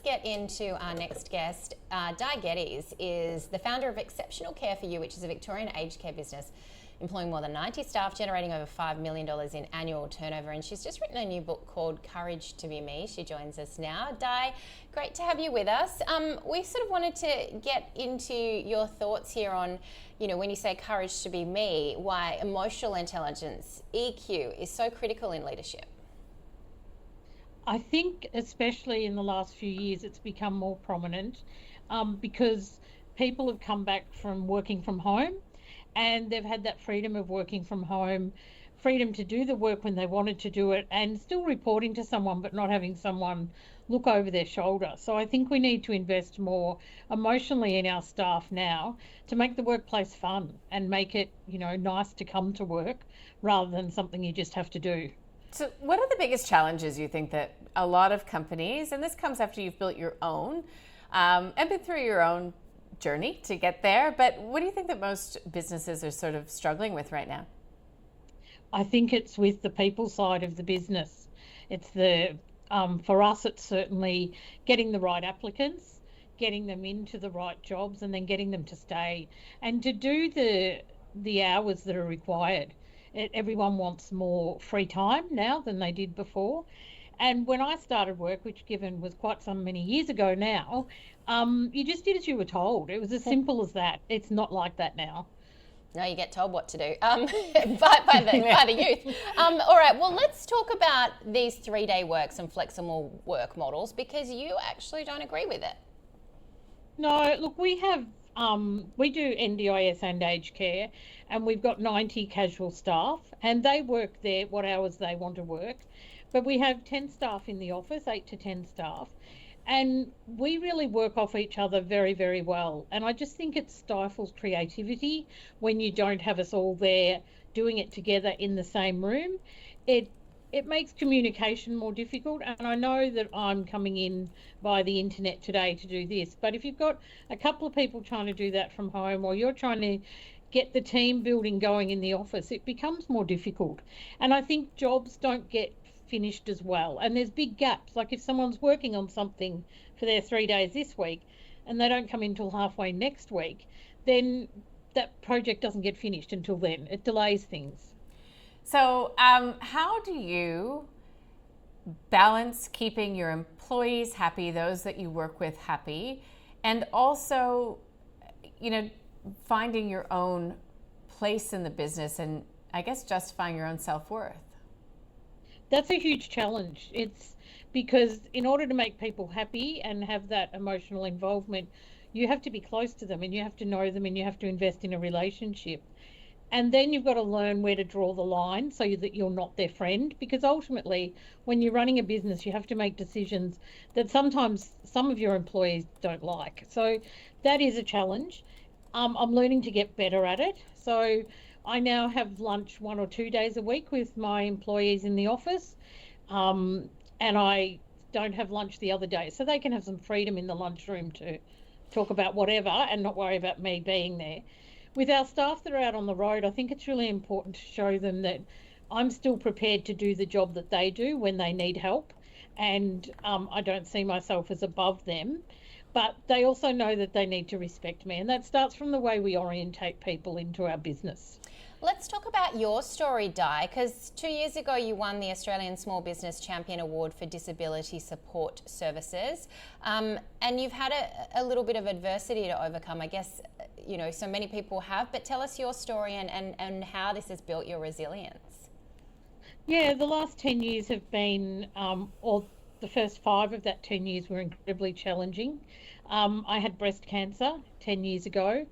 get into our next guest, Di Geddes is the founder of Exceptional Care for You, which is a Victorian aged care business employing more than 90 staff, generating over $5 million in annual turnover. And she's just written a new book called Courage to Be Me. She joins us now. Di, great to have you with us. We sort of wanted to get into your thoughts here on, you know, when you say courage to be me, why emotional intelligence, EQ, is so critical in leadership. I think especially in the last few years it's become more prominent because people have come back from working from home and they've had that freedom of working from home, freedom to do the work when they wanted to do it and still reporting to someone but not having someone look over their shoulder. So I think we need to invest more emotionally in our staff now to make the workplace fun and make it, you know, nice to come to work rather than something you just have to do. So what are the biggest challenges you think that a lot of companies, and this comes after you've built your own and been through your own journey to get there, but what do you think that most businesses are sort of struggling with right now? I think it's with the people side of the business. It's for us, it's certainly getting the right applicants, getting them into the right jobs and then getting them to stay and to do the hours that are required. Everyone wants more free time now than they did before. And when I started work, which given was quite some many years ago now, you just did as you were told. It was as simple as that. It's not like that now. No, you get told what to do by the youth. All right, well, let's talk about these 3-day works and flexible work models because you actually don't agree with it. No, look, we do NDIS and aged care, and we've got 90 casual staff, and they work there what hours they want to work. But we have 10 staff in the office, 8 to 10 staff, and we really work off each other very, very well. And I just think it stifles creativity when you don't have us all there doing it together in the same room. It makes communication more difficult, and I know that I'm coming in via the internet today to do this, but if you've got a couple of people trying to do that from home or you're trying to get the team building going in the office, it becomes more difficult. And I think jobs don't get finished as well, and there's big gaps. Like if someone's working on something for their 3 days this week and they don't come in till halfway next week, then that project doesn't get finished until then. It delays things. So how do you balance keeping your employees happy, those that you work with happy, and also, you know, finding your own place in the business and I guess justifying your own self-worth? That's a huge challenge. It's because in order to make people happy and have that emotional involvement, you have to be close to them and you have to know them and you have to invest in a relationship. And then you've got to learn where to draw the line so that you're not their friend, because ultimately when you're running a business you have to make decisions that sometimes some of your employees don't like. So that is a challenge. I'm learning to get better at it. So I now have lunch 1 or 2 days a week with my employees in the office, and I don't have lunch the other day, so they can have some freedom in the lunchroom to talk about whatever and not worry about me being there. With our staff that are out on the road, I think it's really important to show them that I'm still prepared to do the job that they do when they need help, and I don't see myself as above them. But they also know that they need to respect me, and that starts from the way we orientate people into our business. Let's talk about your story, Di, because 2 years ago you won the Australian Small Business Champion Award for Disability Support Services, and you've had a little bit of adversity to overcome, I guess, you know, so many people have, but tell us your story and how this has built your resilience. Yeah, the last 10 years have been, or the first 5 of that 10 years were incredibly challenging. I had breast cancer 10 years ago.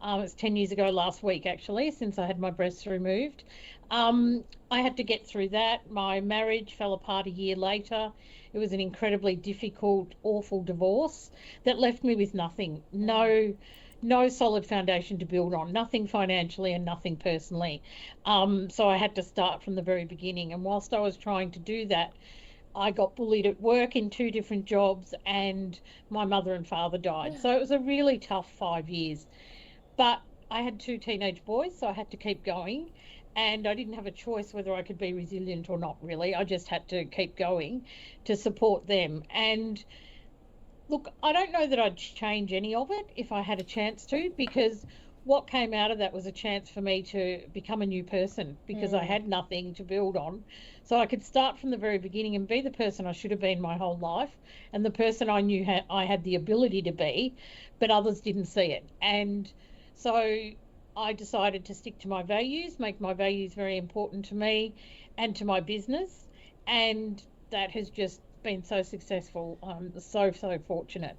It was 10 years ago last week, actually, since I had my breasts removed. I had to get through that. My marriage fell apart a year later. It was an incredibly difficult, awful divorce that left me with nothing. No solid foundation to build on, nothing financially and nothing personally. So I had to start from the very beginning. And whilst I was trying to do that, I got bullied at work in 2 different jobs and my mother and father died. So it was a really tough 5 years. But I had 2 teenage boys, so I had to keep going. And I didn't have a choice whether I could be resilient or not, really. I just had to keep going to support them. And Look, I don't know that I'd change any of it if I had a chance to, because what came out of that was a chance for me to become a new person, because I had nothing to build on. So I could start from the very beginning and be the person I should have been my whole life, and the person I knew I had the ability to be, but others didn't see it. And so I decided to stick to my values, make my values very important to me and to my business. And that has just been so successful. I'm so fortunate.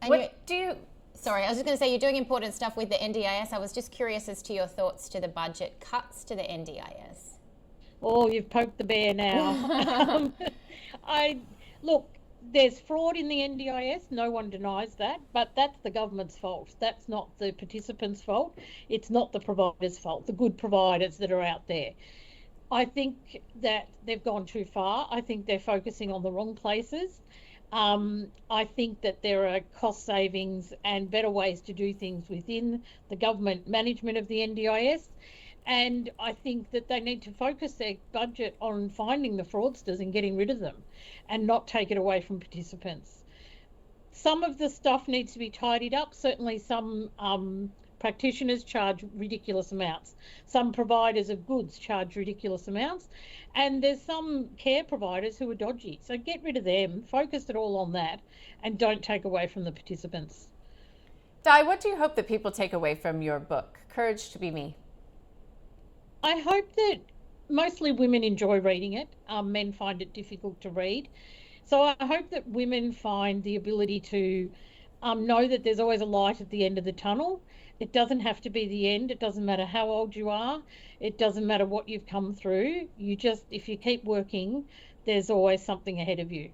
And What do you? sorry, I was just going to say you're doing important stuff with the NDIS. I was just curious as to your thoughts to the budget cuts to the NDIS. Oh, you've poked the bear now. I look, there's fraud in the NDIS. No one denies that, but that's the government's fault. That's not the participants' fault. It's not the providers' fault, the good providers that are out there. I think that they've gone too far. I think they're focusing on the wrong places. I think that there are cost savings and better ways to do things within the government management of the NDIS. And I think that they need to focus their budget on finding the fraudsters and getting rid of them, and not take it away from participants. Some of the stuff needs to be tidied up. Certainly some practitioners charge ridiculous amounts. Some providers of goods charge ridiculous amounts. And there's some care providers who are dodgy. So get rid of them, focus it all on that, and don't take away from the participants. Di, what do you hope that people take away from your book, Courage to Be Me? I hope that mostly women enjoy reading it. Men find it difficult to read. So I hope that women find the ability to know that there's always a light at the end of the tunnel. It doesn't have to be the end. It doesn't matter how old you are. It doesn't matter what you've come through. If you keep working, there's always something ahead of you.